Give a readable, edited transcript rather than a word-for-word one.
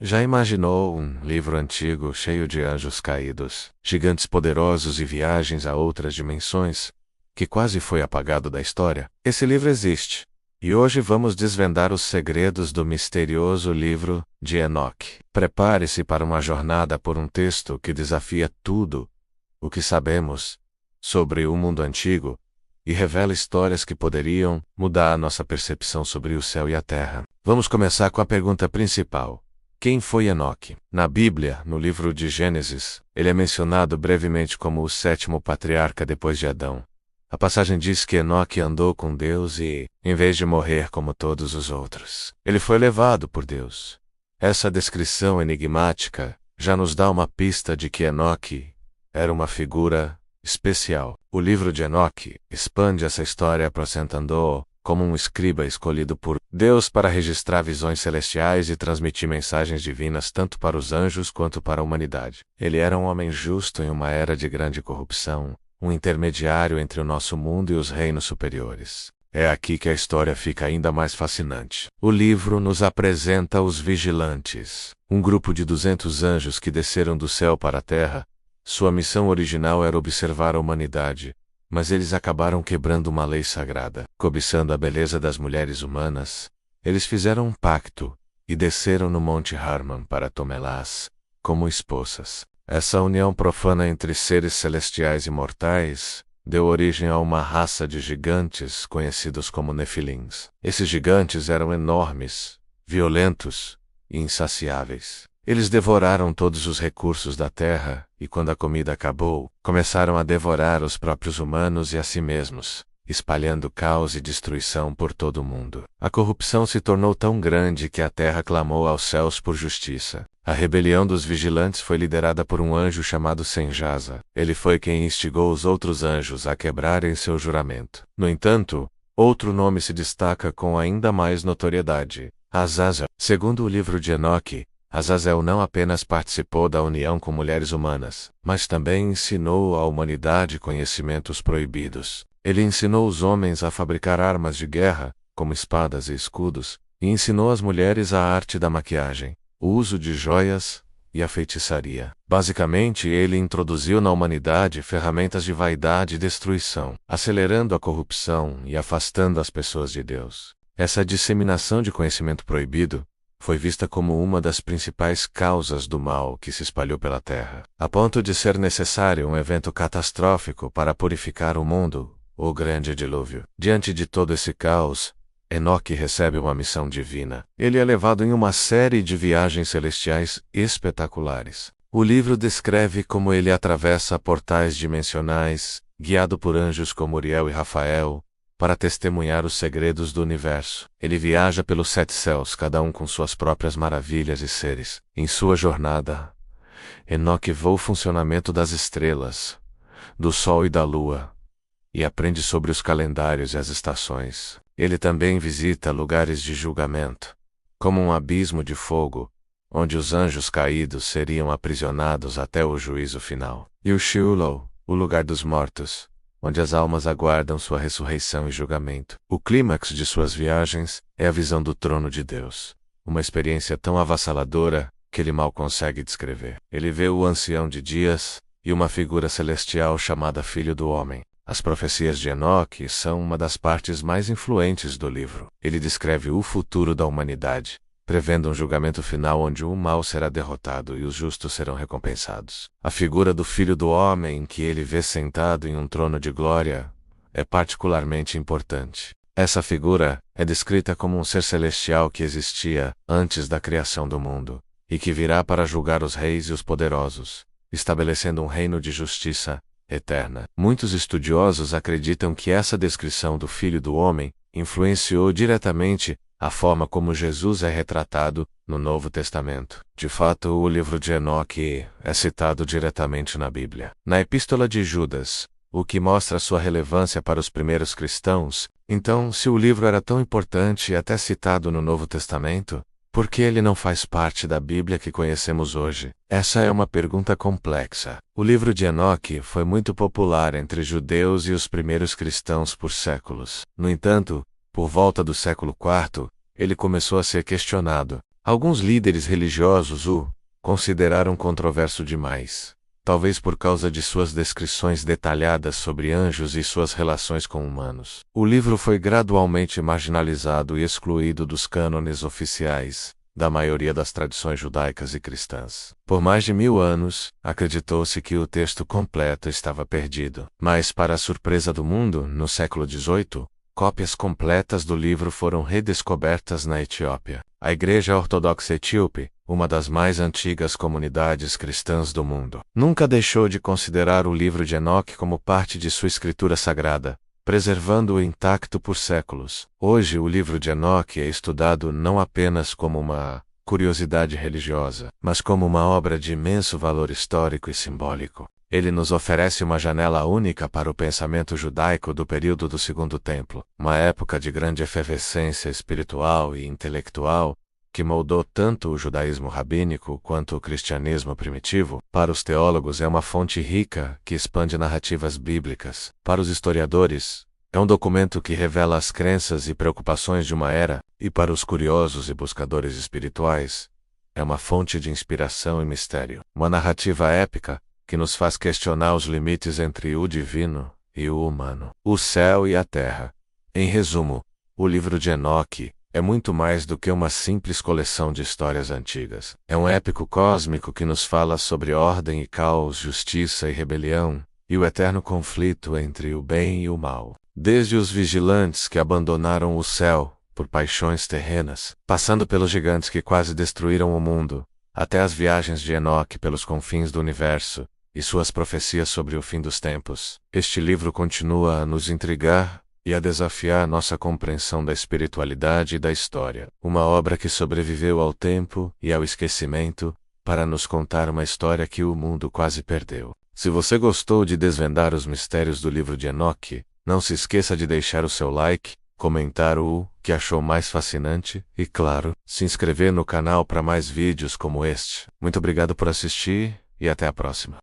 Já imaginou um livro antigo cheio de anjos caídos, gigantes poderosos e viagens a outras dimensões, que quase foi apagado da história? Esse livro existe. E hoje vamos desvendar os segredos do misterioso livro de Enoque. Prepare-se para uma jornada por um texto que desafia tudo o que sabemos sobre o mundo antigo e revela histórias que poderiam mudar a nossa percepção sobre o céu e a terra. Vamos começar com a pergunta principal. Quem foi Enoque? Na Bíblia, no livro de Gênesis, ele é mencionado brevemente como o sétimo patriarca depois de Adão. A passagem diz que Enoque andou com Deus e, em vez de morrer como todos os outros, ele foi levado por Deus. Essa descrição enigmática já nos dá uma pista de que Enoque era uma figura especial. O livro de Enoque expande essa história apresentando-o como um escriba escolhido por Deus para registrar visões celestiais e transmitir mensagens divinas tanto para os anjos quanto para a humanidade. Ele era um homem justo em uma era de grande corrupção, um intermediário entre o nosso mundo e os reinos superiores. É aqui que a história fica ainda mais fascinante. O livro nos apresenta os vigilantes, um grupo de 200 anjos que desceram do céu para a terra. Sua missão original era observar a humanidade, mas eles acabaram quebrando uma lei sagrada. Cobiçando a beleza das mulheres humanas, eles fizeram um pacto e desceram no Monte Hermon para tomá-las como esposas. Essa união profana entre seres celestiais e mortais deu origem a uma raça de gigantes conhecidos como Nefilins. Esses gigantes eram enormes, violentos e insaciáveis. Eles devoraram todos os recursos da terra e, quando a comida acabou, começaram a devorar os próprios humanos e a si mesmos, espalhando caos e destruição por todo o mundo. A corrupção se tornou tão grande que a terra clamou aos céus por justiça. A rebelião dos vigilantes foi liderada por um anjo chamado Senjasa. Ele foi quem instigou os outros anjos a quebrarem seu juramento. No entanto, outro nome se destaca com ainda mais notoriedade: Azazel. Segundo o livro de Enoque, Azazel não apenas participou da união com mulheres humanas, mas também ensinou à humanidade conhecimentos proibidos. Ele ensinou os homens a fabricar armas de guerra, como espadas e escudos, e ensinou às mulheres a arte da maquiagem, o uso de joias e a feitiçaria. Basicamente, ele introduziu na humanidade ferramentas de vaidade e destruição, acelerando a corrupção e afastando as pessoas de Deus. Essa disseminação de conhecimento proibido foi vista como uma das principais causas do mal que se espalhou pela Terra, a ponto de ser necessário um evento catastrófico para purificar o mundo, o grande dilúvio. Diante de todo esse caos, Enoque recebe uma missão divina. Ele é levado em uma série de viagens celestiais espetaculares. O livro descreve como ele atravessa portais dimensionais, guiado por anjos como Uriel e Rafael, para testemunhar os segredos do universo. Ele viaja pelos 7 céus, cada um com suas próprias maravilhas e seres. Em sua jornada, Enoque vê o funcionamento das estrelas, do sol e da lua, e aprende sobre os calendários e as estações. Ele também visita lugares de julgamento, como um abismo de fogo, onde os anjos caídos seriam aprisionados até o juízo final. E o Sheol, o lugar dos mortos, onde as almas aguardam sua ressurreição e julgamento. O clímax de suas viagens é a visão do trono de Deus, uma experiência tão avassaladora que ele mal consegue descrever. Ele vê o ancião de dias e uma figura celestial chamada Filho do Homem. As profecias de Enoque são uma das partes mais influentes do livro. Ele descreve o futuro da humanidade, prevendo um julgamento final onde o mal será derrotado e os justos serão recompensados. A figura do Filho do Homem, que ele vê sentado em um trono de glória, é particularmente importante. Essa figura é descrita como um ser celestial que existia antes da criação do mundo, e que virá para julgar os reis e os poderosos, estabelecendo um reino de justiça eterna. Muitos estudiosos acreditam que essa descrição do Filho do Homem influenciou diretamente a forma como Jesus é retratado no Novo Testamento. De fato, o livro de Enoque é citado diretamente na Bíblia. Na Epístola de Judas, o que mostra sua relevância para os primeiros cristãos. Então, se o livro era tão importante e até citado no Novo Testamento, por que ele não faz parte da Bíblia que conhecemos hoje? Essa é uma pergunta complexa. O livro de Enoque foi muito popular entre judeus e os primeiros cristãos por séculos. No entanto, por volta do século IV, ele começou a ser questionado. Alguns líderes religiosos o consideraram controverso demais, talvez por causa de suas descrições detalhadas sobre anjos e suas relações com humanos. O livro foi gradualmente marginalizado e excluído dos cânones oficiais da maioria das tradições judaicas e cristãs. Por mais de 1000 anos, acreditou-se que o texto completo estava perdido. Mas, para a surpresa do mundo, no século XVIII, cópias completas do livro foram redescobertas na Etiópia. A Igreja Ortodoxa Etíope, uma das mais antigas comunidades cristãs do mundo, nunca deixou de considerar o livro de Enoque como parte de sua escritura sagrada, preservando-o intacto por séculos. Hoje, o livro de Enoque é estudado não apenas como uma curiosidade religiosa, mas como uma obra de imenso valor histórico e simbólico. Ele nos oferece uma janela única para o pensamento judaico do período do Segundo Templo, uma época de grande efervescência espiritual e intelectual, que moldou tanto o judaísmo rabínico quanto o cristianismo primitivo. Para os teólogos é uma fonte rica que expande narrativas bíblicas. Para os historiadores, é um documento que revela as crenças e preocupações de uma era, e para os curiosos e buscadores espirituais, é uma fonte de inspiração e mistério. Uma narrativa épica que nos faz questionar os limites entre o divino e o humano, o céu e a terra. Em resumo, o livro de Enoque é muito mais do que uma simples coleção de histórias antigas. É um épico cósmico que nos fala sobre ordem e caos, justiça e rebelião, e o eterno conflito entre o bem e o mal. Desde os vigilantes que abandonaram o céu por paixões terrenas, passando pelos gigantes que quase destruíram o mundo, até as viagens de Enoque pelos confins do universo e suas profecias sobre o fim dos tempos. Este livro continua a nos intrigar e a desafiar nossa compreensão da espiritualidade e da história. Uma obra que sobreviveu ao tempo e ao esquecimento, para nos contar uma história que o mundo quase perdeu. Se você gostou de desvendar os mistérios do livro de Enoque, não se esqueça de deixar o seu like, comentar o que achou mais fascinante e, claro, se inscrever no canal para mais vídeos como este. Muito obrigado por assistir e até a próxima.